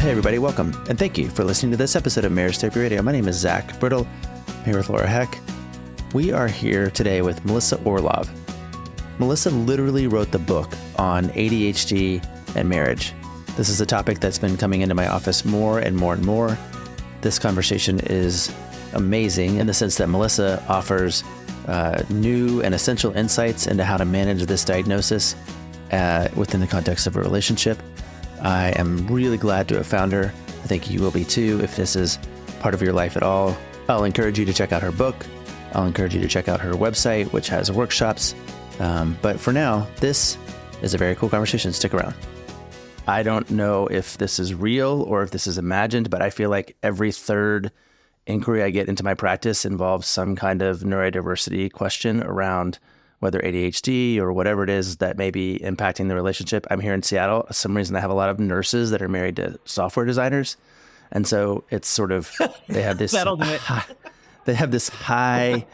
Hey everybody, welcome, and thank you for listening to this episode of Marriage Therapy Radio. My name is Zach Brittle. I'm here with Laura Heck. We are here today with Melissa Orlov. Melissa literally wrote the book on ADHD and marriage. This is a topic that's been coming into my office more and more and more. This conversation is amazing in the sense that Melissa offers new and essential insights into how to manage this diagnosis within the context of a relationship. I am really glad to have found her. I think you will be too if this is part of your life at all. I'll encourage you to check out her book. I'll encourage you to check out her website, which has workshops. But for now, this is a very cool conversation. Stick around. I don't know if this is real or if this is imagined, but I feel like every third inquiry I get into my practice involves some kind of neurodiversity question around whether ADHD or whatever it is that may be impacting the relationship. I'm here in Seattle. For some reason, I have a lot of nurses that are married to software designers. And so it's sort of, they have this, they have this high,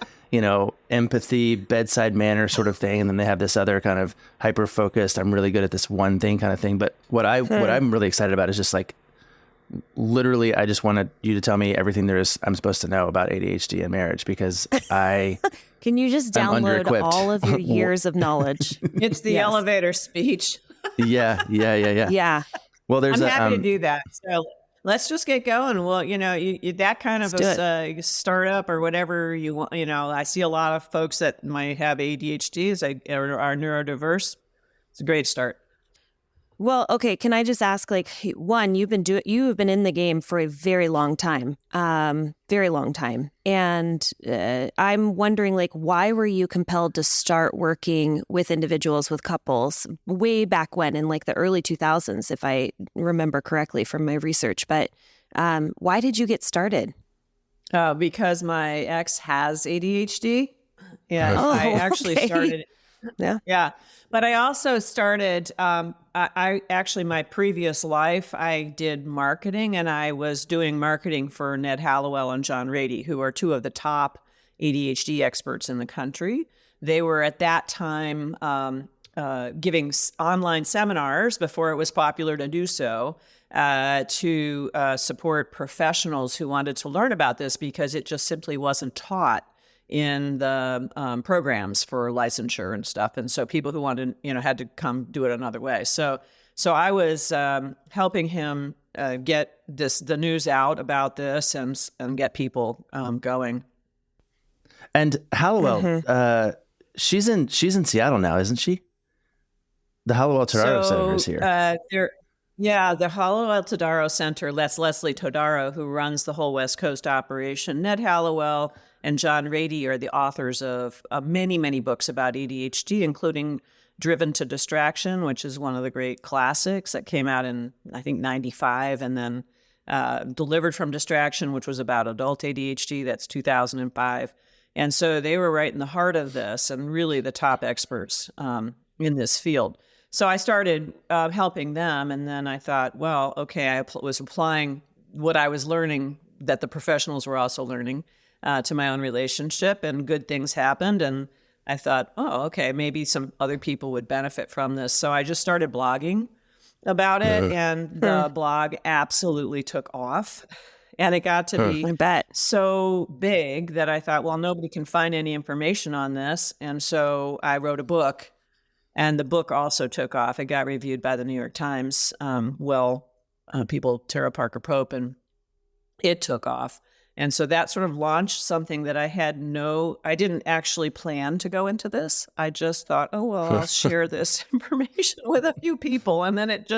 empathy, bedside manner sort of thing. And then they have this other kind of hyper-focused, I'm really good at this one thing kind of thing. But what I'm really excited about is just like, literally, I just wanted you to tell me everything there is I'm supposed to know about ADHD and marriage because I... Can you just download all of your years of knowledge? It's the elevator speech. Yeah. Yeah. Well, I'm happy to do that. So let's just get going. Well, you that kind of a startup or whatever you want. I see a lot of folks that might have ADHD or are neurodiverse. It's a great start. Well, okay. Can I just ask, one, you have been in the game for a very long time, and I'm wondering, why were you compelled to start working with individuals, with couples, way back when in the early 2000s, if I remember correctly from my research? But why did you get started? Because my ex has ADHD. Yeah, I actually started. Yeah. But I also started, I actually, my previous life, I did marketing, and I was doing marketing for Ned Hallowell and John Rady, who are two of the top ADHD experts in the country. They were at that time giving online seminars before it was popular to do so to support professionals who wanted to learn about this because it just simply wasn't taught in the programs for licensure and stuff. And so people who wanted, had to come do it another way. So I was helping him get the news out about this and get people going. And Hallowell, she's in Seattle now, isn't she? The Hallowell Todaro Center is here. The Hallowell Todaro Center, that's Leslie Todaro, who runs the whole West Coast operation. Ned Hallowell and John Rady are the authors of many, many books about ADHD, including Driven to Distraction, which is one of the great classics that came out in, I think, 95, and then Delivered from Distraction, which was about adult ADHD. That's 2005. And so they were right in the heart of this and really the top experts in this field. So I started helping them, and then I thought, well, okay, I was applying what I was learning that the professionals were also learning to my own relationship, and good things happened. And I thought, oh, okay, maybe some other people would benefit from this. So I just started blogging about it, and the blog absolutely took off. And it got to be so big that I thought, well, nobody can find any information on this. And so I wrote a book, and the book also took off. It got reviewed by the New York Times. People, Tara Parker Pope, and it took off. And so that sort of launched something that I didn't actually plan to go into this. I just thought, oh, well, I'll share this information with a few people. And then it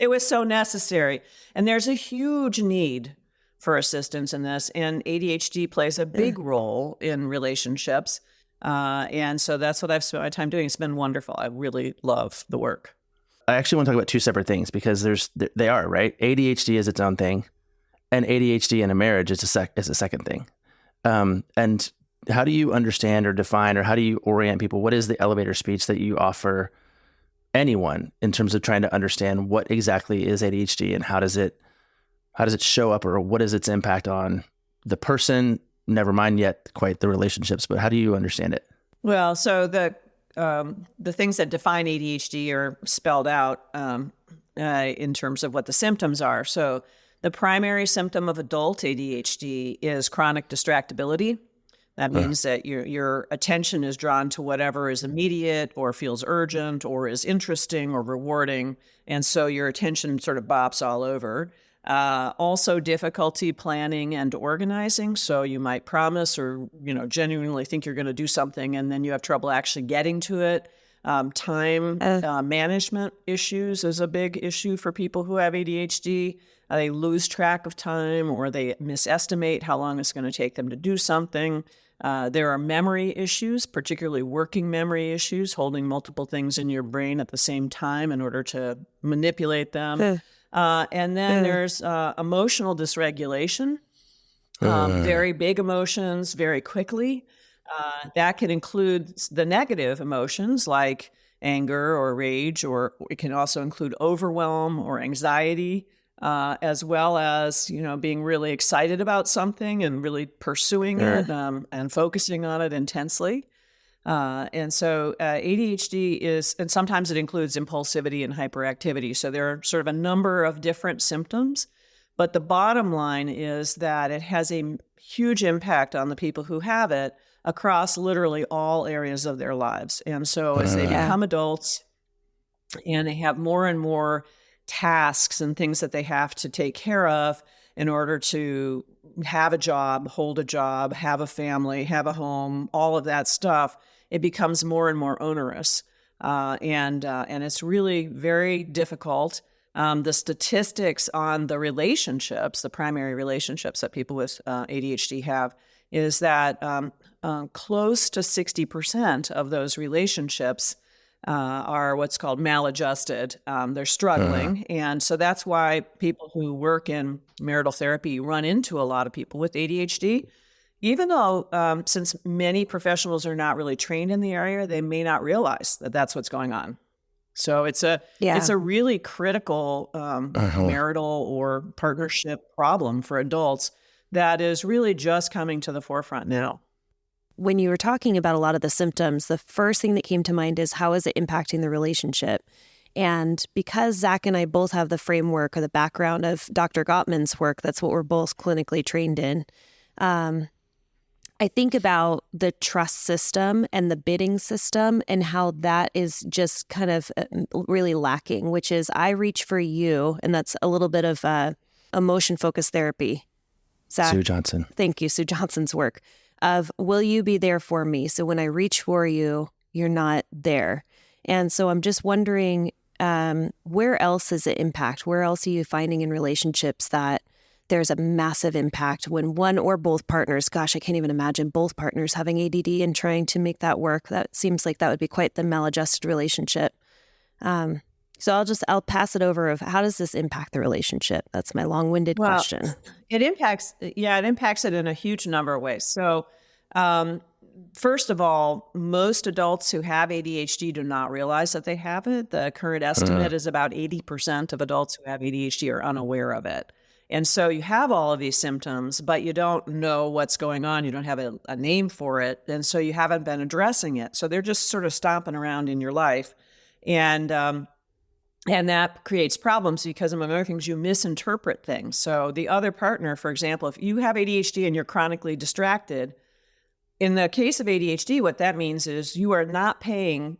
was so necessary. And there's a huge need for assistance in this. And ADHD plays a big role in relationships. And so that's what I've spent my time doing. It's been wonderful. I really love the work. I actually want to talk about two separate things because they are, right? ADHD is its own thing. And ADHD in a marriage is a second thing. And how do you understand or define, or how do you orient people? What is the elevator speech that you offer anyone in terms of trying to understand what exactly is ADHD and how does it show up, or what is its impact on the person? Never mind yet quite the relationships, but how do you understand it? Well, so the things that define ADHD are spelled out in terms of what the symptoms are. So The primary symptom of adult ADHD is chronic distractibility. That means that your attention is drawn to whatever is immediate or feels urgent or is interesting or rewarding. And so your attention sort of bops all over. Also difficulty planning and organizing. So you might promise or, genuinely think you're going to do something and then you have trouble actually getting to it. Time management issues is a big issue for people who have ADHD. They lose track of time or they misestimate how long it's going to take them to do something. There are memory issues, particularly working memory issues, holding multiple things in your brain at the same time in order to manipulate them. And then there's emotional dysregulation, very big emotions very quickly. That can include the negative emotions like anger or rage, or it can also include overwhelm or anxiety. As well as, being really excited about something and really pursuing it and focusing on it intensely. And so ADHD and sometimes it includes impulsivity and hyperactivity. So there are sort of a number of different symptoms, but the bottom line is that it has a huge impact on the people who have it across literally all areas of their lives. And so as they become adults and they have more and more tasks and things that they have to take care of in order to have a job, hold a job, have a family, have a home, all of that stuff, it becomes more and more onerous. And it's really very difficult. The statistics on the relationships, the primary relationships that people with ADHD have, is that close to 60% of those relationships are what's called maladjusted. They're struggling. And so that's why people who work in marital therapy run into a lot of people with ADHD, even though since many professionals are not really trained in the area, they may not realize that that's what's going on. So it's a really critical marital or partnership problem for adults that is really just coming to the forefront now. When you were talking about a lot of the symptoms, the first thing that came to mind is how is it impacting the relationship? And because Zach and I both have the framework or the background of Dr. Gottman's work, that's what we're both clinically trained in. I think about the trust system and the bidding system and how that is just kind of really lacking, which is I reach for you. And that's a little bit of emotion-focused therapy. Zach, Sue Johnson. Thank you, Sue Johnson's work. Of will you be there for me? So when I reach for you, you're not there. And so I'm just wondering, where else is it impact? Where else are you finding in relationships that there's a massive impact when one or both partners, gosh, I can't even imagine both partners having ADD and trying to make that work. That seems like that would be quite the maladjusted relationship. So I'll pass it over of how does this impact the relationship? That's my long-winded question. It impacts it in a huge number of ways. So first of all, most adults who have ADHD do not realize that they have it. The current estimate is about 80% of adults who have ADHD are unaware of it. And so you have all of these symptoms, but you don't know what's going on. You don't have a name for it. And so you haven't been addressing it. So they're just sort of stomping around in your life. And that creates problems because, among other things, you misinterpret things. So the other partner, for example, if you have ADHD and you're chronically distracted, in the case of ADHD, what that means is you are not paying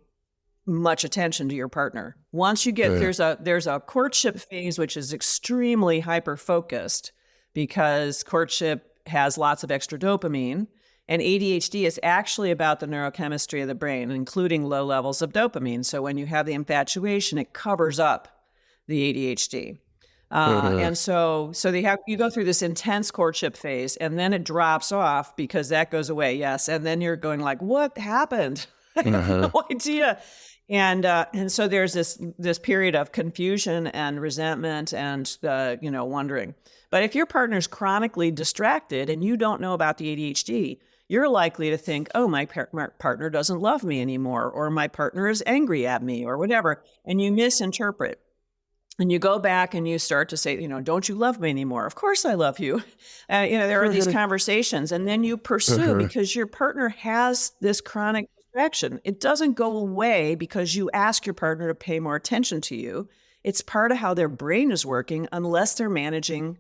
much attention to your partner. Once you get, there's a courtship phase, which is extremely hyper-focused because courtship has lots of extra dopamine. And ADHD is actually about the neurochemistry of the brain, including low levels of dopamine. So when you have the infatuation, it covers up the ADHD. And so you go through this intense courtship phase, and then it drops off because that goes away. Yes. And then you're going like, what happened? I have no idea. And so there's this period of confusion and resentment and, wondering. But if your partner's chronically distracted and you don't know about the ADHD, you're likely to think, oh, my partner doesn't love me anymore, or my partner is angry at me, or whatever. And you misinterpret. And you go back and you start to say, don't you love me anymore? Of course I love you. There are these conversations. And then you pursue because your partner has this chronic distraction. It doesn't go away because you ask your partner to pay more attention to you. It's part of how their brain is working unless they're managing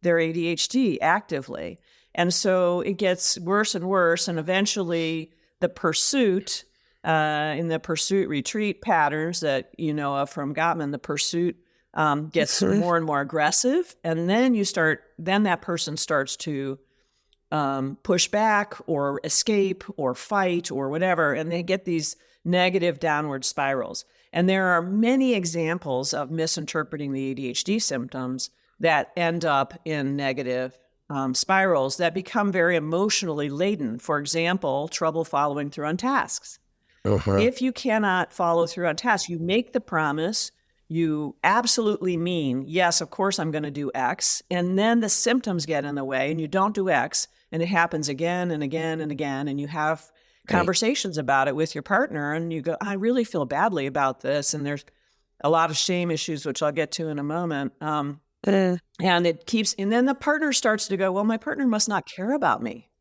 their ADHD actively. And so it gets worse and worse. And eventually the pursuit, in the pursuit retreat patterns that you know of from Gottman, the pursuit gets more and more aggressive. And then that person starts to push back or escape or fight or whatever. And they get these negative downward spirals. And there are many examples of misinterpreting the ADHD symptoms that end up in negative spirals that become very emotionally laden. For example, trouble following through on tasks. If you cannot follow through on tasks, you make the promise, you absolutely mean, yes, of course I'm going to do X, and then the symptoms get in the way and you don't do X, and it happens again and again and again, and you have conversations about it with your partner, and you go, I really feel badly about this, and there's a lot of shame issues, which I'll get to in a moment. And then the partner starts to go, well, my partner must not care about me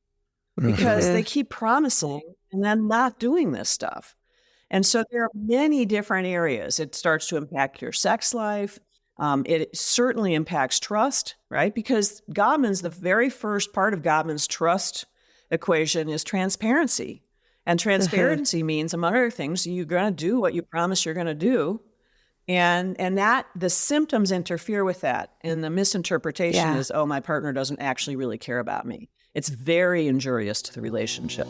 because they keep promising and then not doing this stuff. And so there are many different areas. It starts to impact your sex life. It certainly impacts trust, right? Because the very first part of Gottman's trust equation is transparency. And transparency means, among other things, you're going to do what you promise you're going to do. And that the symptoms interfere with that. And the misinterpretation is, oh, my partner doesn't actually really care about me. It's very injurious to the relationship.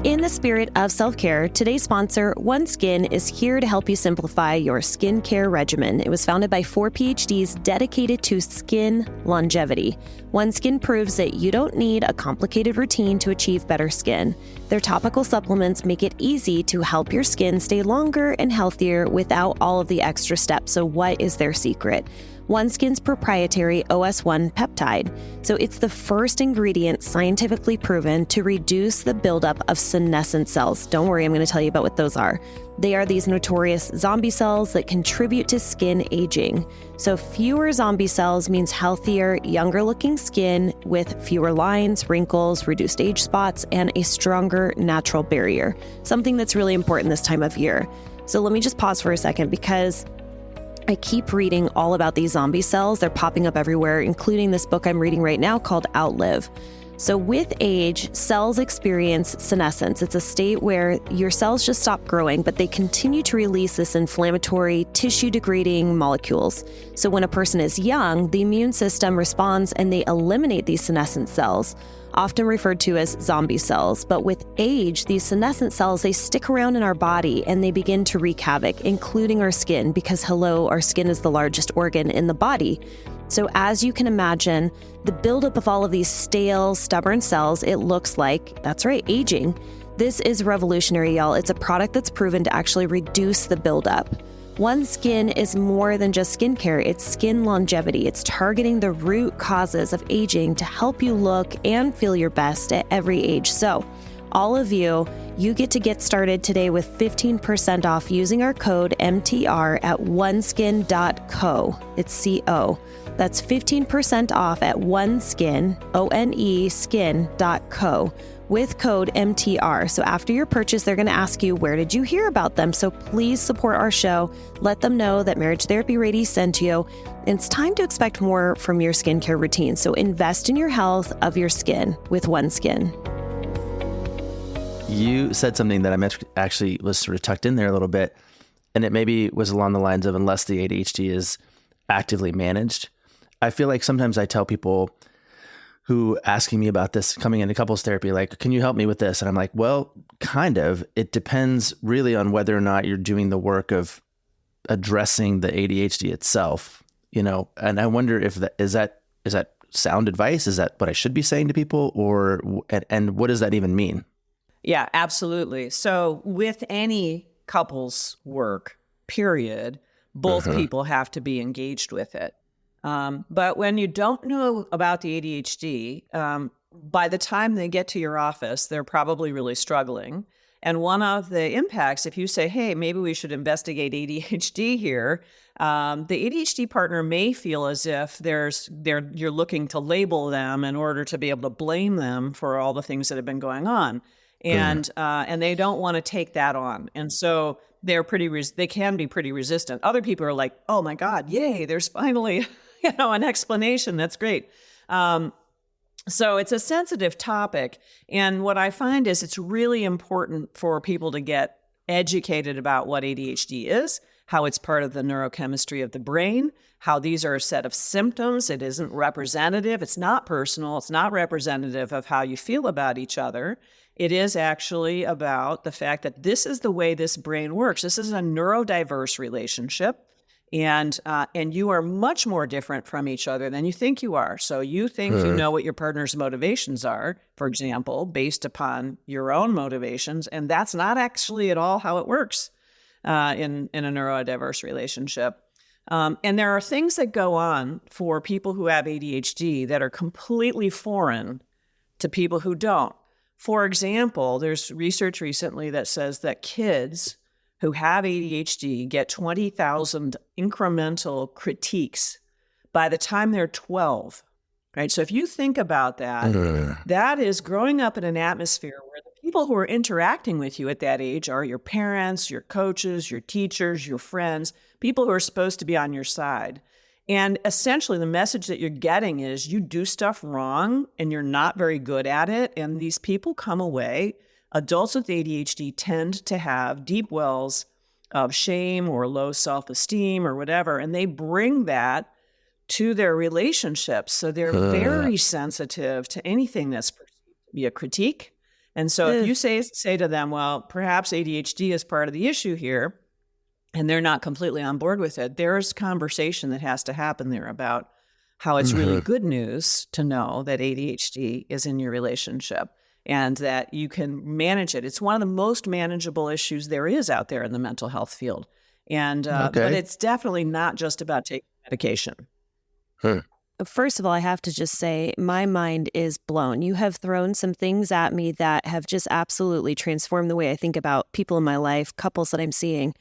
In the spirit of self-care, today's sponsor, OneSkin, is here to help you simplify your skincare regimen. It was founded by 4 PhDs dedicated to skin longevity. OneSkin proves that you don't need a complicated routine to achieve better skin. Their topical supplements make it easy to help your skin stay longer and healthier without all of the extra steps. So what is their secret? OneSkin's proprietary OS1 peptide. So it's the first ingredient scientifically proven to reduce the buildup of senescent cells. Don't worry, I'm going to tell you about what those are. They are these notorious zombie cells that contribute to skin aging. So fewer zombie cells means healthier, younger looking skin with fewer lines, wrinkles, reduced age spots, and a stronger natural barrier. Something that's really important this time of year. So let me just pause for a second because I keep reading all about these zombie cells. They're popping up everywhere, including this book I'm reading right now called Outlive. So with age, cells experience senescence. It's a state where your cells just stop growing, but they continue to release this inflammatory, tissue-degrading molecules. So when a person is young, the immune system responds and they eliminate these senescent cells, often referred to as zombie cells. But with age, these senescent cells, they stick around in our body and they begin to wreak havoc, including our skin, because our skin is the largest organ in the body. So as you can imagine, the buildup of all of these stale, stubborn cells, it looks like, that's right, aging. This is revolutionary, y'all. It's a product that's proven to actually reduce the buildup. OneSkin is more than just skincare, it's skin longevity. It's targeting the root causes of aging to help you look and feel your best at every age. So all of you get to get started today with 15% off using our code MTR at oneskin.co. It's C-O. That's 15% off at OneSkin, O-N-E, skin.co. with code MTR. So after your purchase, they're going to ask you, where did you hear about them? So please support our show. Let them know that Marriage Therapy Radio sent you. It's time to expect more from your skincare routine. So invest in your health of your skin with OneSkin. You said something that I actually was sort of tucked in there a little bit, and it maybe was along the lines of, unless the ADHD is actively managed. I feel like sometimes I tell people who asking me about this coming into couples therapy, like, can you help me with this? And I'm like, well, kind of. It depends really on whether or not you're doing the work of addressing the ADHD itself, and I wonder if is that sound advice? Is that what I should be saying to people, and what does that even mean? Yeah, absolutely. So with any couples work, period, both people have to be engaged with it. But when you don't know about the ADHD, by the time they get to your office, they're probably really struggling. And one of the impacts, if you say, hey, maybe we should investigate ADHD here, the ADHD partner may feel as if you're looking to label them in order to be able to blame them for all the things that have been going on. And they don't want to take that on. And so they can be pretty resistant. Other people are like, oh my God, yay, there's finally an explanation. That's great. So it's a sensitive topic. And what I find is it's really important for people to get educated about what ADHD is, how it's part of the neurochemistry of the brain, how these are a set of symptoms. It isn't representative. It's not personal. It's not representative of how you feel about each other. It is actually about the fact that this is the way this brain works. This is a neurodiverse relationship. And you are much more different from each other than you think you are. So you think you know what your partner's motivations are, for example, based upon your own motivations. And that's not actually at all how it works in a neurodiverse relationship. And there are things that go on for people who have ADHD that are completely foreign to people who don't. For example, there's research recently that says that kids who have ADHD get 20,000 incremental critiques by the time they're 12, right? So if you think about that, that is growing up in an atmosphere where the people who are interacting with you at that age are your parents, your coaches, your teachers, your friends, people who are supposed to be on your side. And essentially the message that you're getting is you do stuff wrong and you're not very good at it. And these people come away. Adults with ADHD tend to have deep wells of shame or low self-esteem or whatever, and they bring that to their relationships. So they're very sensitive to anything that's perceived to be a critique. And so if you say to them, well, perhaps ADHD is part of the issue here, and they're not completely on board with it, there's conversation that has to happen there about how it's really good news to know that ADHD is in your relationship and that you can manage it. It's one of the most manageable issues there is out there in the mental health field. And but it's definitely not just about taking medication. First of all, I have to just say my mind is blown. You have thrown some things at me that have just absolutely transformed the way I think about people in my life, couples that I'm seeing.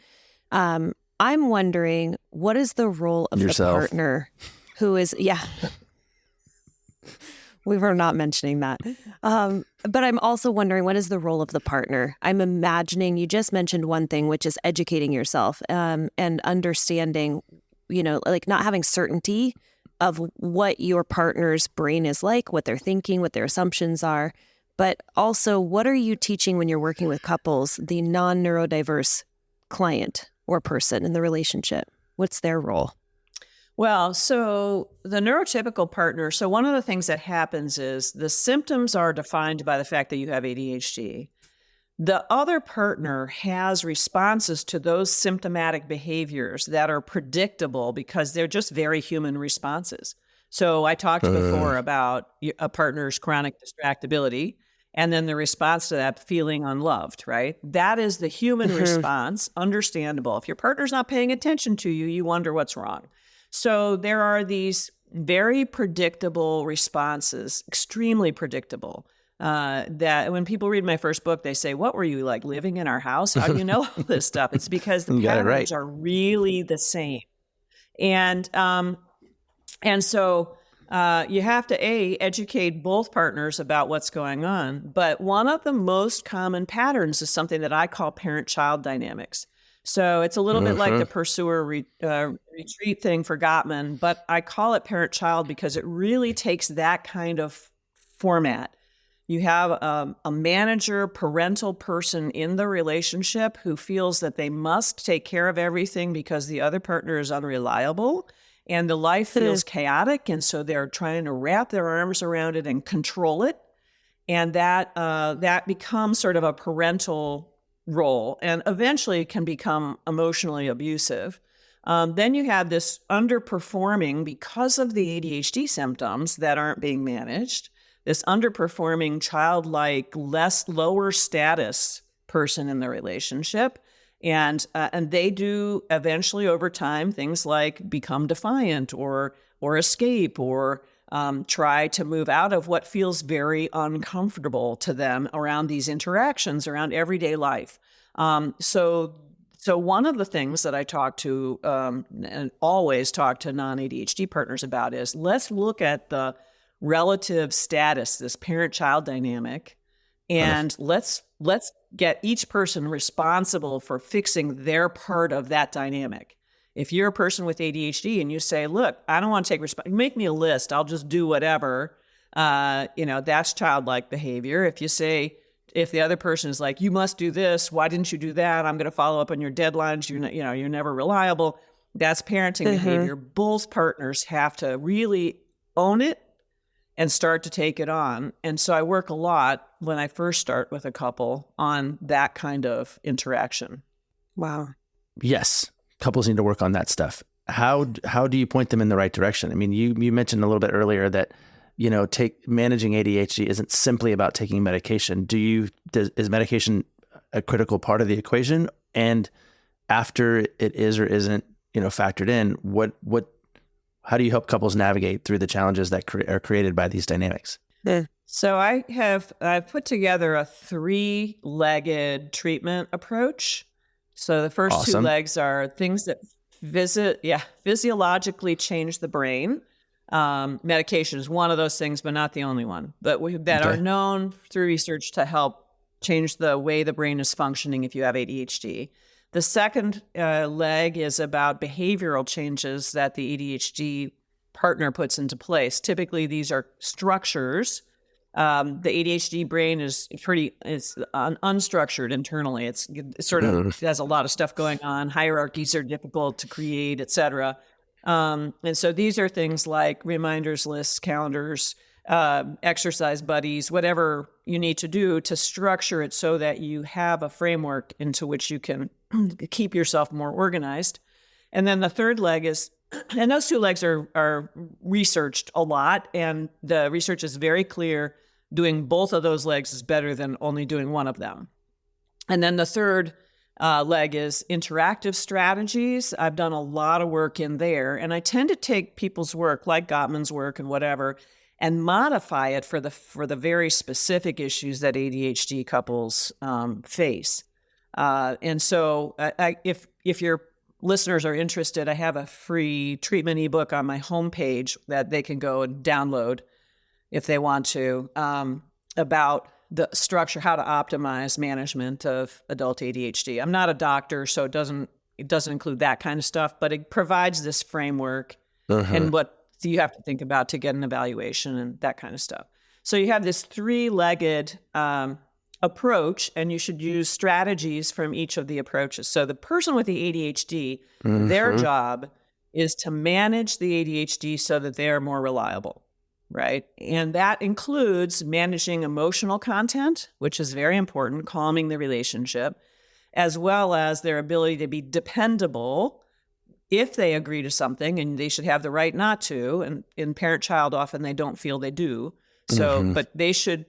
I'm wondering, what is the role of the partner who is, we were not mentioning that. But I'm also wondering, what is the role of the partner? I'm imagining, you just mentioned one thing, which is educating yourself and understanding, like not having certainty of what your partner's brain is like, what they're thinking, what their assumptions are. But also, what are you teaching when you're working with couples, the non-neurodiverse client or person in the relationship? What's their role? Well, so the neurotypical partner, so one of the things that happens is the symptoms are defined by the fact that you have ADHD. The other partner has responses to those symptomatic behaviors that are predictable because they're just very human responses. So I talked before about a partner's chronic distractibility, and then the response to that, feeling unloved, right? That is the human response, understandable. If your partner's not paying attention to you, you wonder what's wrong. So there are these very predictable responses, extremely predictable, that when people read my first book, they say, what were you like living in our house? How do you know all this stuff? It's because the patterns are really the same. And so you have to, educate both partners about what's going on. But one of the most common patterns is something that I call parent-child dynamics. So it's a little bit like the pursuer retreat thing for Gottman, but I call it parent-child because it really takes that kind of format. You have a manager, parental person in the relationship who feels that they must take care of everything because the other partner is unreliable and the life feels chaotic. And so they're trying to wrap their arms around it and control it. And that becomes sort of a parental role and eventually can become emotionally abusive. Then you have this underperforming because of the ADHD symptoms that aren't being managed, this underperforming childlike, lower status person in the relationship. And they do eventually over time things like become defiant or escape or try to move out of what feels very uncomfortable to them around these interactions, around everyday life. So one of the things that I talk to and always talk to non-ADHD partners about is let's look at the relative status, this parent-child dynamic, and let's get each person responsible for fixing their part of that dynamic. If you're a person with ADHD and you say, look, I don't want to take responsibility, make me a list, I'll just do whatever, that's childlike behavior. If you say, if the other person is like, you must do this, why didn't you do that? I'm going to follow up on your deadlines. You're never reliable. That's parenting behavior. Both partners have to really own it and start to take it on. And so I work a lot when I first start with a couple on that kind of interaction. Wow. Yes. Couples need to work on that stuff. How do you point them in the right direction? I mean, you mentioned a little bit earlier that, managing ADHD isn't simply about taking medication. Is medication a critical part of the equation? And after it is or isn't, factored in, how do you help couples navigate through the challenges that are created by these dynamics? So I've put together a 3-legged treatment approach. So the first Awesome. 2 legs are things that physiologically change the brain. Medication is one of those things, but not the only one. But that are known through research to help change the way the brain is functioning if you have ADHD. The second leg is about behavioral changes that the ADHD partner puts into place. Typically, these are structures. The ADHD brain is unstructured internally. It's sort of has a lot of stuff going on. Hierarchies are difficult to create, et cetera. And so these are things like reminders, lists, calendars, exercise buddies, whatever you need to do to structure it so that you have a framework into which you can keep yourself more organized. And then the third leg is, and those 2 legs are researched a lot, and the research is very clear. Doing both of those legs is better than only doing one of them. And then the third leg is interactive strategies. I've done a lot of work in there, and I tend to take people's work, like Gottman's work and whatever, and modify it for the very specific issues that ADHD couples face. And so if your listeners are interested, I have a free treatment ebook on my homepage that they can go and download if they want to, about the structure, how to optimize management of adult ADHD. I'm not a doctor, so it doesn't include that kind of stuff, but it provides this framework and what you have to think about to get an evaluation and that kind of stuff. So you have this 3-legged approach, and you should use strategies from each of the approaches. So the person with the ADHD, their job is to manage the ADHD so that they are more reliable, right? And that includes managing emotional content, which is very important, calming the relationship, as well as their ability to be dependable if they agree to something, and they should have the right not to. And in parent-child, often they don't feel they do. So, but they should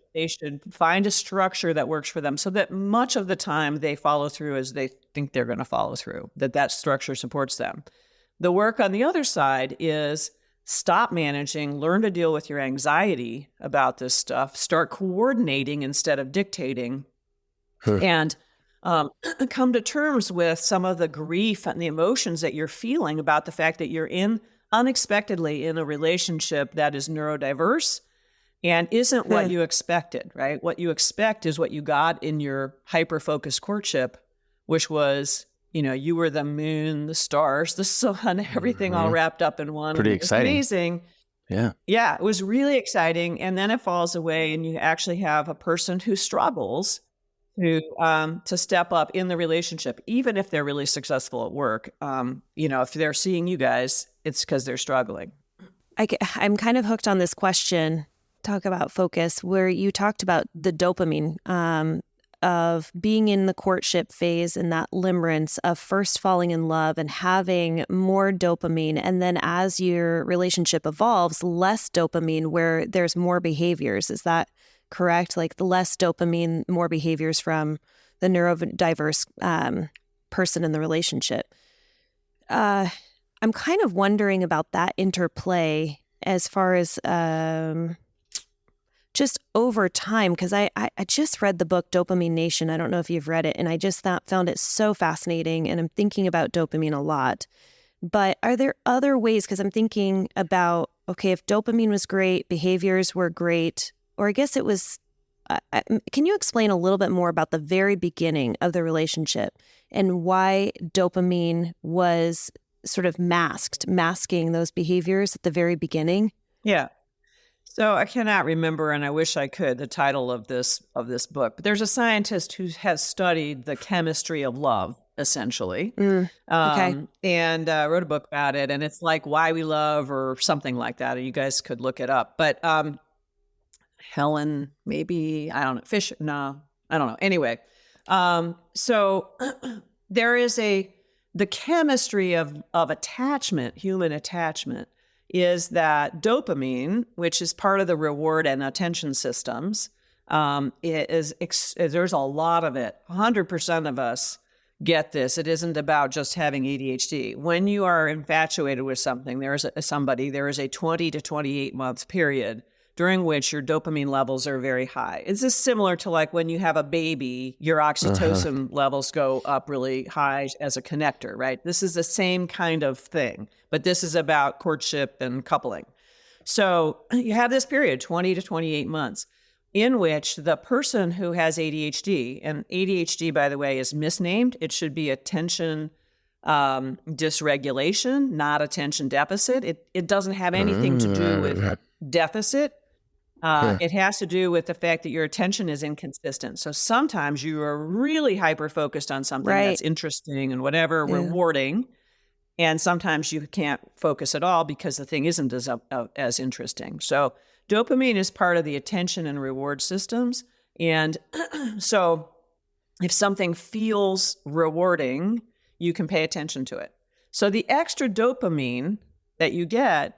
find a structure that works for them so that much of the time they follow through as they think they're going to follow through, that structure supports them. The work on the other side is stop managing, learn to deal with your anxiety about this stuff, start coordinating instead of dictating, and come to terms with some of the grief and the emotions that you're feeling about the fact that you're unexpectedly in a relationship that is neurodiverse and isn't what you expected, right? What you expect is what you got in your hyper-focused courtship, which was, you were the moon, the stars, the sun, everything all wrapped up in one. Pretty exciting. Amazing. Yeah. Yeah, it was really exciting. And then it falls away, and you actually have a person who struggles to step up in the relationship, even if they're really successful at work. If they're seeing you guys, it's because they're struggling. I'm kind of hooked on this question. Talk about focus, where you talked about the dopamine of being in the courtship phase and that limerence of first falling in love and having more dopamine. And then as your relationship evolves, less dopamine where there's more behaviors. Is that correct? Like the less dopamine, more behaviors from the neurodiverse person in the relationship. I'm kind of wondering about that interplay as far as just over time, because I just read the book Dopamine Nation. I don't know if you've read it, and I just found it so fascinating, and I'm thinking about dopamine a lot. But are there other ways, because I'm thinking about, okay, if dopamine was great, behaviors were great, or I guess it was, can you explain a little bit more about the very beginning of the relationship and why dopamine was sort of masking those behaviors at the very beginning? Yeah. So I cannot remember, and I wish I could, the title of this book. But there's a scientist who has studied the chemistry of love, essentially, Okay. and wrote a book about it. And it's like Why We Love or something like that. You guys could look it up. But Helen, maybe, I don't know. Fisher, no, I don't know. Anyway, so there is the chemistry of attachment, human attachment, is that dopamine, which is part of the reward and attention systems, there's a lot of it. 100% of us get this. It isn't about just having ADHD. When you are infatuated with something, there is a 20 to 28 month period during which your dopamine levels are very high. Is this similar to like when you have a baby, your oxytocin levels go up really high as a connector, right? This is the same kind of thing, but this is about courtship and coupling. So you have this period, 20 to 28 months, in which the person who has ADHD, and ADHD, by the way, is misnamed. It should be attention dysregulation, not attention deficit. It doesn't have anything to do with deficit. It has to do with the fact that your attention is inconsistent. So sometimes you are really hyper-focused on something that's interesting and whatever, rewarding. And sometimes you can't focus at all because the thing isn't as interesting. So dopamine is part of the attention and reward systems. And so if something feels rewarding, you can pay attention to it. So the extra dopamine that you get,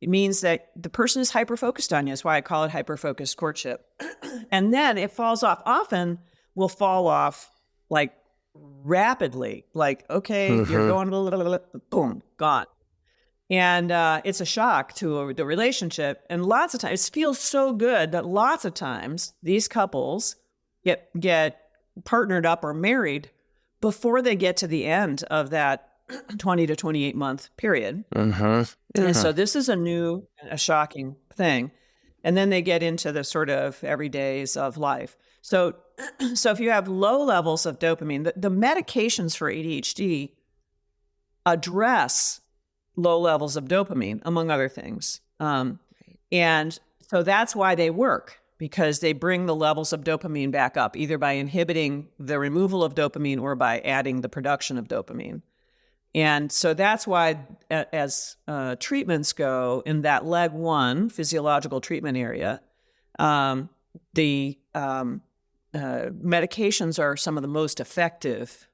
it means that the person is hyper-focused on you. That's why I call it hyper-focused courtship. And then it falls off. Often will fall off like rapidly. Like, okay, you're going, boom, gone. And it's a shock to the relationship. And lots of times, it feels so good that lots of times these couples get partnered up or married before they get to the end of that 20 to 28 month period. And so this is a shocking thing. And then they get into the sort of everydays of life. So if you have low levels of dopamine, the medications for ADHD address low levels of dopamine, among other things. And so that's why they work, because they bring the levels of dopamine back up, either by inhibiting the removal of dopamine or by adding the production of dopamine. And so that's why, as treatments go, in that leg one physiological treatment area, the medications are some of the most effective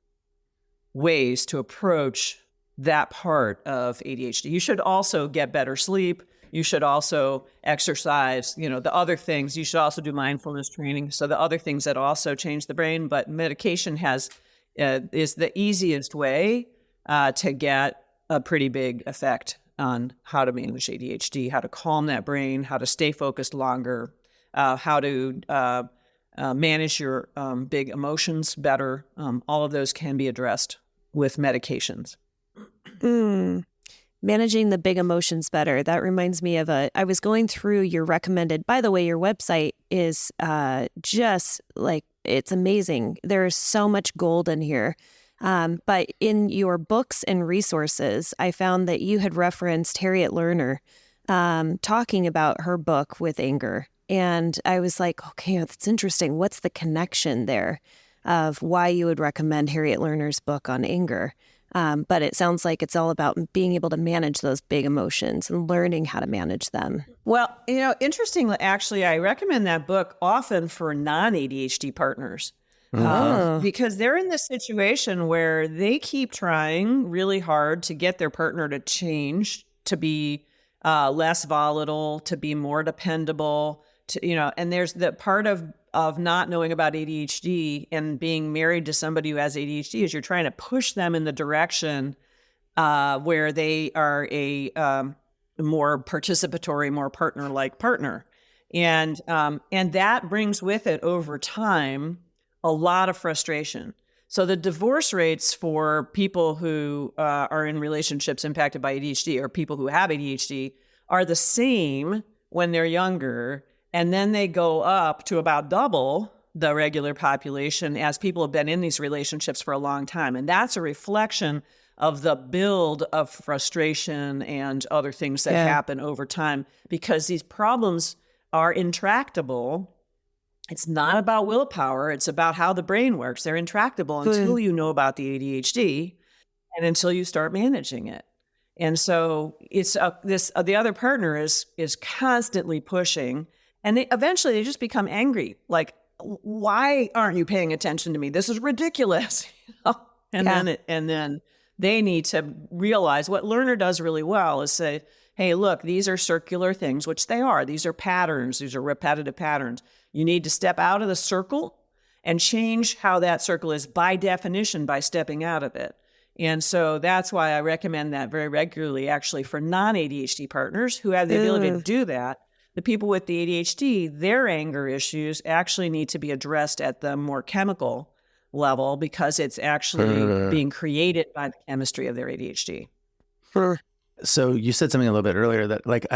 ways to approach that part of ADHD. You should also get better sleep. You should also exercise, the other things. You should also do mindfulness training. So the other things that also change the brain, but medication is the easiest way to get a pretty big effect on how to manage ADHD, how to calm that brain, how to stay focused longer, how to manage your big emotions better. All of those can be addressed with medications. Managing the big emotions better. That reminds me of I was going through your recommended, by the way, your website is just like, it's amazing. There's so much gold in here. But in your books and resources, I found that you had referenced Harriet Lerner talking about her book with anger. And I was like, okay, that's interesting. What's the connection there of why you would recommend Harriet Lerner's book on anger? But it sounds like it's all about being able to manage those big emotions and learning how to manage them. Well, interestingly, actually, I recommend that book often for non-ADHD partners. Because they're in this situation where they keep trying really hard to get their partner to change, to be less volatile, to be more dependable, and there's the part of not knowing about ADHD and being married to somebody who has ADHD is you're trying to push them in the direction where they are a more participatory, more partner-like partner. And that brings with it over time a lot of frustration. So the divorce rates for people who are in relationships impacted by ADHD or people who have ADHD are the same when they're younger. And then they go up to about double the regular population as people have been in these relationships for a long time. And that's a reflection of the build of frustration and other things that happen over time, because these problems are intractable. It's not about willpower. It's about how the brain works. They're intractable until you know about the ADHD and until you start managing it. And so it's the other partner is constantly pushing, and eventually they just become angry. Like, why aren't you paying attention to me? This is ridiculous. And then they need to realize what learner does really well is say, hey, look, these are circular things, which they are. These are patterns. These are repetitive patterns. You need to step out of the circle and change how that circle is by definition by stepping out of it. And so that's why I recommend that very regularly, actually, for non-ADHD partners who have the ability to do that. The people with the ADHD, their anger issues actually need to be addressed at the more chemical level, because it's actually being created by the chemistry of their ADHD. So you said something a little bit earlier that, like,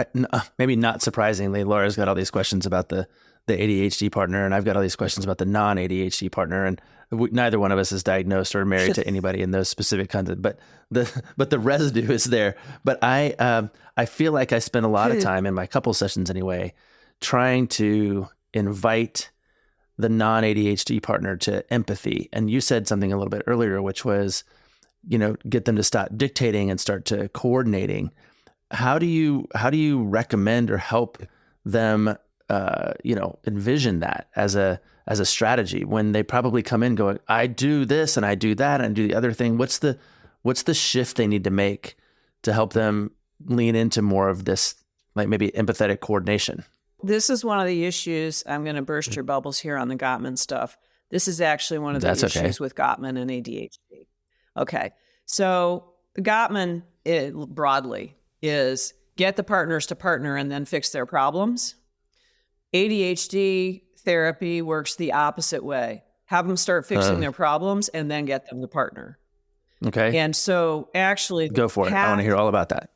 maybe not surprisingly, Laura's got all these questions about the ADHD partner, and I've got all these questions about the non-ADHD partner, and neither one of us is diagnosed or married to anybody in those specific kinds of, but the residue is there. But I feel like I spend a lot of time in my couple sessions anyway, trying to invite the non-ADHD partner to empathy. And you said something a little bit earlier, which was, get them to stop dictating and start to coordinating. How do you recommend or help them, envision that as a strategy when they probably come in going, I do this and I do that and I do the other thing? What's the shift they need to make to help them lean into more of this, like maybe empathetic coordination? This is one of the issues. I'm going to burst your bubbles here on the Gottman stuff. This is actually one of the issues with Gottman and ADHD. Okay. So Gottman, broadly, is get the partners to partner and then fix their problems. ADHD therapy works the opposite way. Have them start fixing their problems and then get them to partner. Okay. And so actually... Go for it. I want to hear all about that.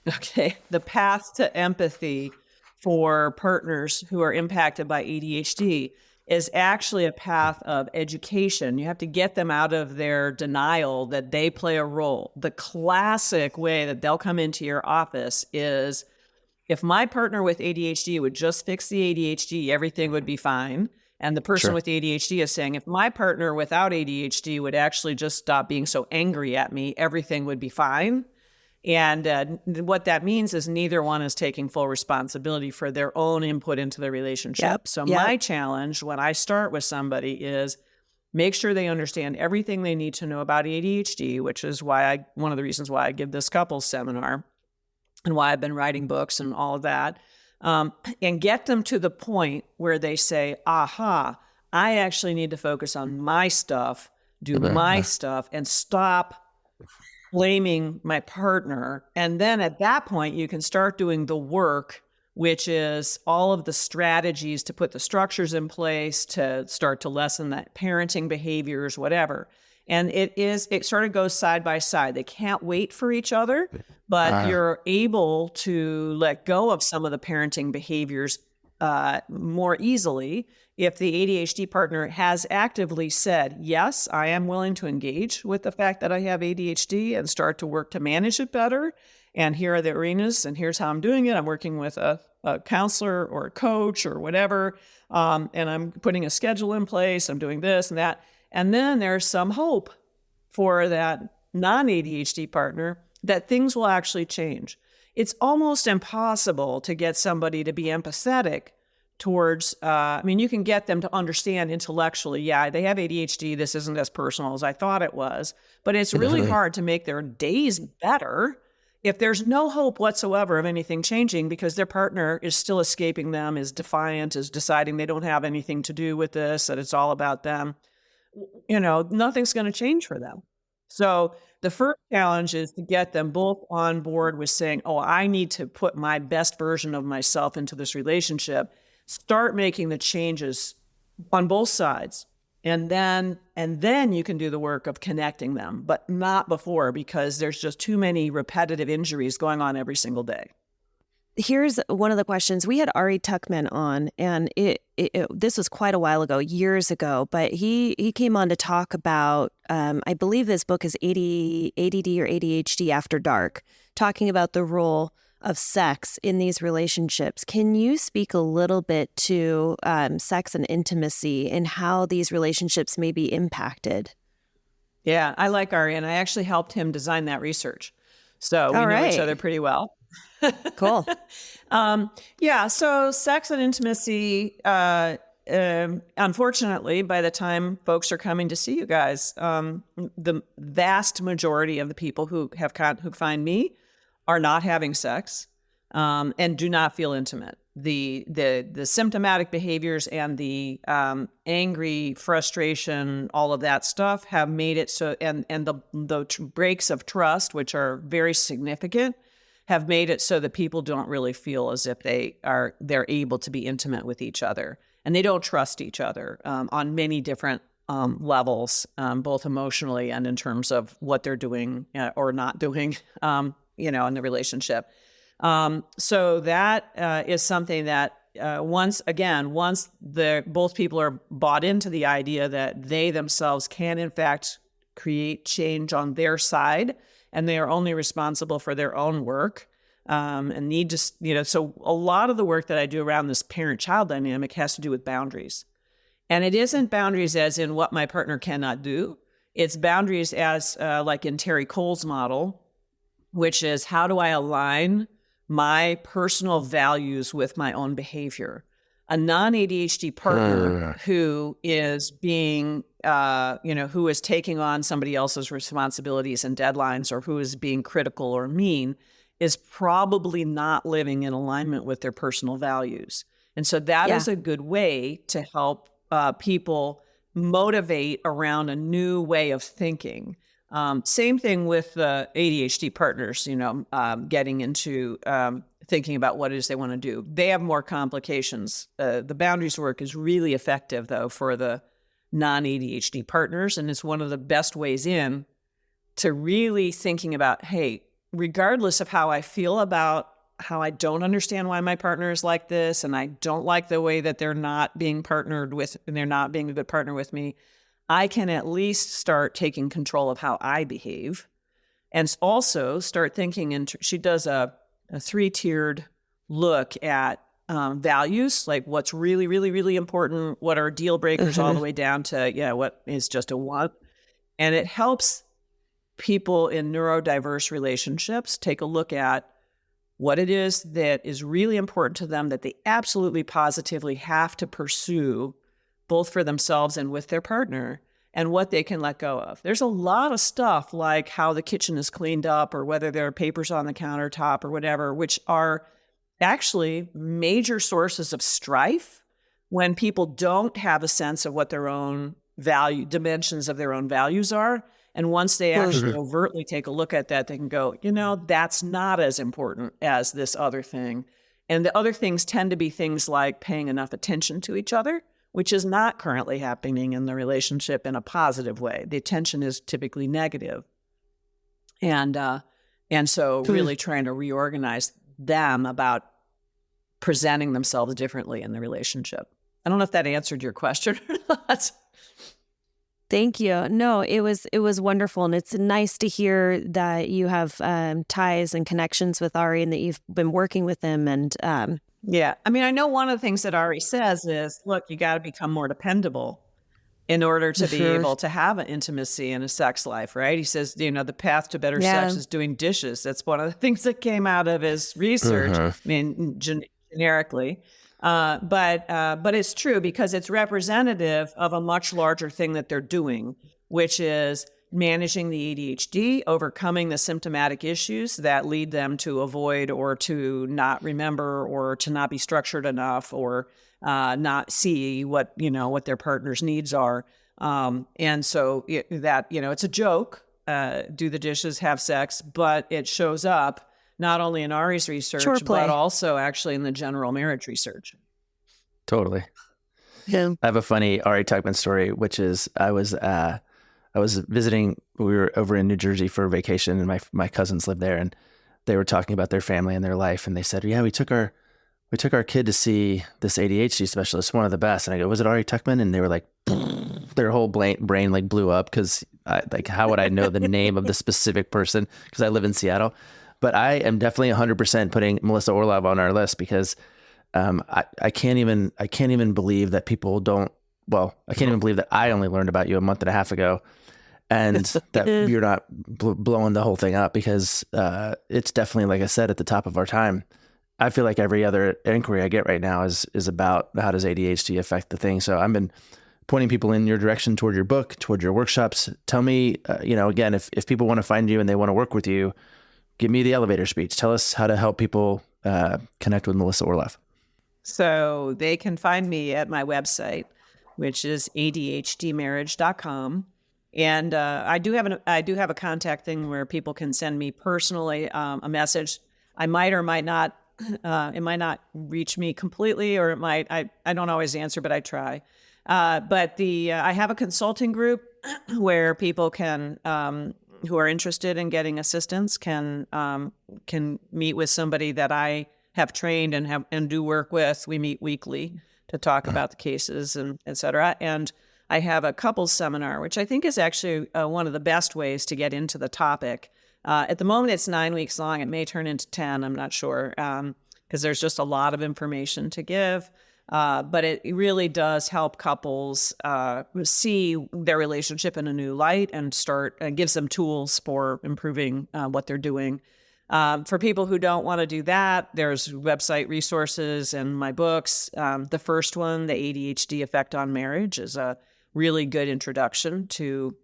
Okay. The path to empathy for partners who are impacted by ADHD is actually a path of education. You have to get them out of their denial that they play a role. The classic way that they'll come into your office is, if my partner with ADHD would just fix the ADHD, everything would be fine. And the person with ADHD is saying, if my partner without ADHD would actually just stop being so angry at me, everything would be fine. And what that means is neither one is taking full responsibility for their own input into the relationship. My challenge when I start with somebody is make sure they understand everything they need to know about ADHD, which is why one of the reasons why I give this couples seminar and why I've been writing books and all of that, and get them to the point where they say, aha, I actually need to focus on my stuff, do my stuff, and stop blaming my partner. And then at that point, you can start doing the work, which is all of the strategies to put the structures in place to start to lessen that parenting behaviors, whatever. And it sort of goes side by side. They can't wait for each other, but you're able to let go of some of the parenting behaviors more easily if the ADHD partner has actively said, yes, I am willing to engage with the fact that I have ADHD and start to work to manage it better. And here are the arenas, and here's how I'm doing it. I'm working with a counselor or a coach or whatever, and I'm putting a schedule in place. I'm doing this and that. And then there's some hope for that non-ADHD partner that things will actually change. It's almost impossible to get somebody to be empathetic towards, you can get them to understand intellectually, yeah, they have ADHD, this isn't as personal as I thought it was, but it's really hard to make their days better if there's no hope whatsoever of anything changing because their partner is still escaping them, is defiant, is deciding they don't have anything to do with this, that it's all about them. Nothing's going to change for them. So the first challenge is to get them both on board with saying, oh, I need to put my best version of myself into this relationship. Start making the changes on both sides. And then you can do the work of connecting them, but not before, because there's just too many repetitive injuries going on every single day. Here's one of the questions. We had Ari Tuckman on, and this was quite a while ago, years ago, but he came on to talk about, I believe this book is ADD or ADHD After Dark, talking about the role of sex in these relationships. Can you speak a little bit to sex and intimacy and how these relationships may be impacted? Yeah, I like Ari, and I actually helped him design that research. So we know each other pretty well. Cool. Yeah, so sex and intimacy, unfortunately, by the time folks are coming to see you guys, the vast majority of the people who find me are not having sex and do not feel intimate. The symptomatic behaviors and the angry frustration, all of that stuff have made it so, and the breaks of trust, which are very significant, have made it so that people don't really feel as if they're able to be intimate with each other, and they don't trust each other on many different levels, both emotionally and in terms of what they're doing or not doing, in the relationship. So that is something that once both people are bought into the idea that they themselves can in fact create change on their side, and they are only responsible for their own work, and need to, so a lot of the work that I do around this parent-child dynamic has to do with boundaries. And it isn't boundaries as in what my partner cannot do. It's boundaries as like in Terry Cole's model, which is how do I align my personal values with my own behavior? A non-ADHD partner who is being, who is taking on somebody else's responsibilities and deadlines, or who is being critical or mean, is probably not living in alignment with their personal values. And so that is a good way to help people motivate around a new way of thinking. Same thing with the ADHD partners, getting into thinking about what it is they want to do. They have more complications. The boundaries work is really effective, though, for the non-ADHD partners. And it's one of the best ways in to really thinking about, hey, regardless of how I feel about how I don't understand why my partner is like this, and I don't like the way that they're not being partnered with, and they're not being a good partner with me, I can at least start taking control of how I behave, and also start thinking. She does a 3-tiered look at values, like what's really, really, really important, what are deal breakers, all the way down to, what is just a want. And it helps people in neurodiverse relationships take a look at what it is that is really important to them that they absolutely positively have to pursue, both for themselves and with their partner, and what they can let go of. There's a lot of stuff like how the kitchen is cleaned up, or whether there are papers on the countertop or whatever, which are actually major sources of strife when people don't have a sense of what their own dimensions of their own values are. And once they actually overtly take a look at that, they can go, that's not as important as this other thing. And the other things tend to be things like paying enough attention to each other, which is not currently happening in the relationship in a positive way. The attention is typically negative. And so really trying to reorganize them about presenting themselves differently in the relationship. I don't know if that answered your question or not. Thank you. No, it was wonderful. And it's nice to hear that you have ties and connections with Ari, and that you've been working with him. And yeah, I mean, I know one of the things that Ari says is, look, you got to become more dependable in order to be able to have an intimacy in a sex life, right? He says, the path to better sex is doing dishes. That's one of the things that came out of his research. I mean, generically. But it's true, because it's representative of a much larger thing that they're doing, which is managing the ADHD, overcoming the symptomatic issues that lead them to avoid or to not remember or to not be structured enough or not see what their partner's needs are. And so it's a joke, do the dishes, have sex, but it shows up not only in Ari's research, but also actually in the general marriage research. Totally. Yeah. I have a funny Ari Tuckman story, which is I was visiting, we were over in New Jersey for a vacation, and my cousins live there. And they were talking about their family and their life, and they said, "Yeah, we took our kid to see this ADHD specialist, one of the best." And I go, "Was it Ari Tuckman?" And they were like, their whole brain like blew up, because like, how would I know the name of the specific person? Because I live in Seattle. But I am definitely 100% putting Melissa Orlov on our list, because I can't even believe that people don't. Well, I can't even believe that I only learned about you a month and a half ago, and that you're not blowing the whole thing up, because it's definitely, like I said, at the top of our time. I feel like every other inquiry I get right now is about how does ADHD affect the thing. So I've been pointing people in your direction, toward your book, toward your workshops. Tell me, again, if people want to find you and they want to work with you, give me the elevator speech. Tell us how to help people connect with Melissa Orlov. So they can find me at my website, which is ADHDmarriage.com. And I do have a contact thing where people can send me personally a message. I might or might not. It might not reach me completely, or it might. I don't always answer, but I try. But I have a consulting group where people can who are interested in getting assistance can meet with somebody that I have trained and do work with. We meet weekly to talk about the cases and et cetera. And I have a couples seminar, which I think is actually one of the best ways to get into the topic. At the moment, it's 9 weeks long. It may turn into 10. I'm not sure, because there's just a lot of information to give. But it really does help couples see their relationship in a new light and gives them tools for improving what they're doing. For people who don't want to do that, there's website resources and my books. The first one, The ADHD Effect on Marriage, is a really good introduction to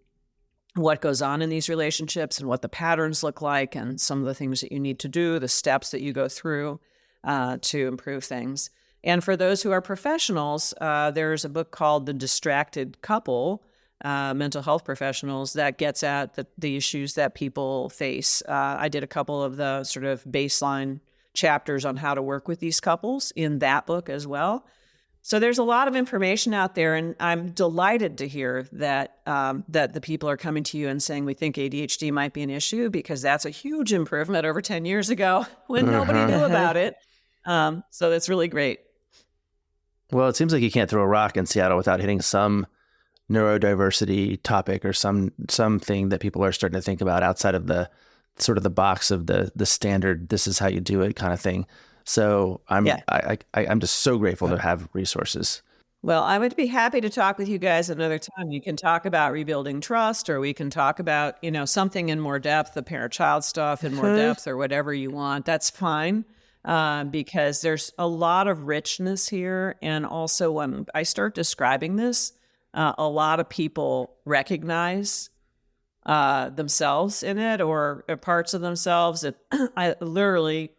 what goes on in these relationships and what the patterns look like and some of the things that you need to do, the steps that you go through to improve things. And for those who are professionals, there's a book called The Distracted Couple, mental health professionals, that gets at the issues that people face. I did a couple of the sort of baseline chapters on how to work with these couples in that book as well. So there's a lot of information out there, and I'm delighted to hear that that the people are coming to you and saying, we think ADHD might be an issue, because that's a huge improvement over 10 years ago when nobody knew about it. So that's really great. Well, it seems like you can't throw a rock in Seattle without hitting some neurodiversity topic or something that people are starting to think about outside of the sort of the box of the standard, this is how you do it kind of thing. So I'm just so grateful to have resources. Well, I would be happy to talk with you guys another time. You can talk about rebuilding trust, or we can talk about, something in more depth, the parent-child stuff in more depth, or whatever you want. That's fine. Because there's a lot of richness here. And also, when I start describing this, a lot of people recognize themselves in it, or parts of themselves. I literally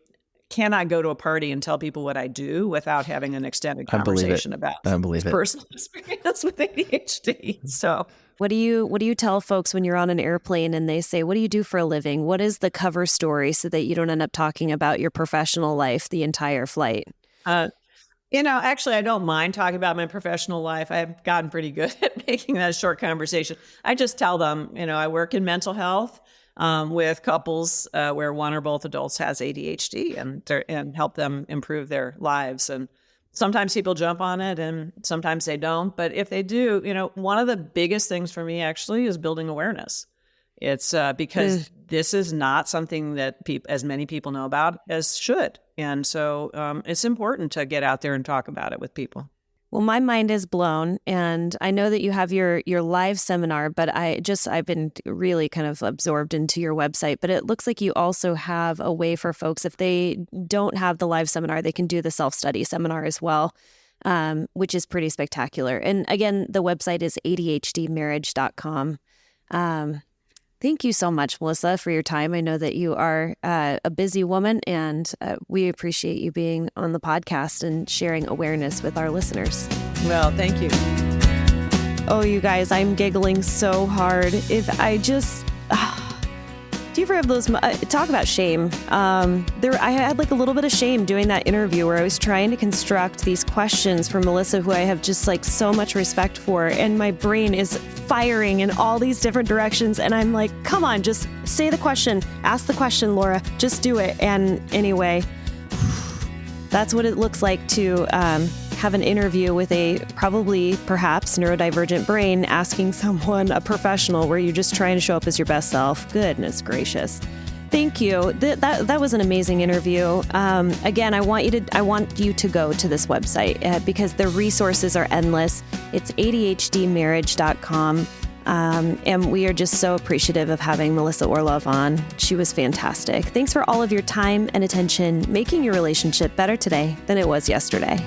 cannot go to a party and tell people what I do without having an extended conversation about personal experience with ADHD. So what do you tell folks when you're on an airplane and they say, what do you do for a living? What is the cover story, so that you don't end up talking about your professional life the entire flight? Actually, I don't mind talking about my professional life. I've gotten pretty good at making that a short conversation. I just tell them, I work in mental health with couples where one or both adults has ADHD, and help them improve their lives. And sometimes people jump on it and sometimes they don't. But if they do, one of the biggest things for me actually is building awareness. It's because this is not something that as many people know about as should. And so it's important to get out there and talk about it with people. Well, my mind is blown, and I know that you have your live seminar, but I've been really kind of absorbed into your website. But it looks like you also have a way for folks, if they don't have the live seminar, they can do the self-study seminar as well, which is pretty spectacular. And again, the website is ADHDmarriage.com. Thank you so much, Melissa, for your time. I know that you are a busy woman, and we appreciate you being on the podcast and sharing awareness with our listeners. Well, thank you. Oh, you guys, I'm giggling so hard. Do you ever have those, talk about shame. I had like a little bit of shame doing that interview where I was trying to construct these questions for Melissa, who I have just like so much respect for. And my brain is firing in all these different directions. And I'm like, come on, just say the question, ask the question, Laura, just do it. And anyway, that's what it looks like to have an interview with a perhaps neurodivergent brain asking someone, a professional, where you're just trying to show up as your best self. Goodness gracious. Thank you. That was an amazing interview. Again, I want you to go to this website because the resources are endless. It's ADHDmarriage.com. And we are just so appreciative of having Melissa Orlov on. She was fantastic. Thanks for all of your time and attention, making your relationship better today than it was yesterday.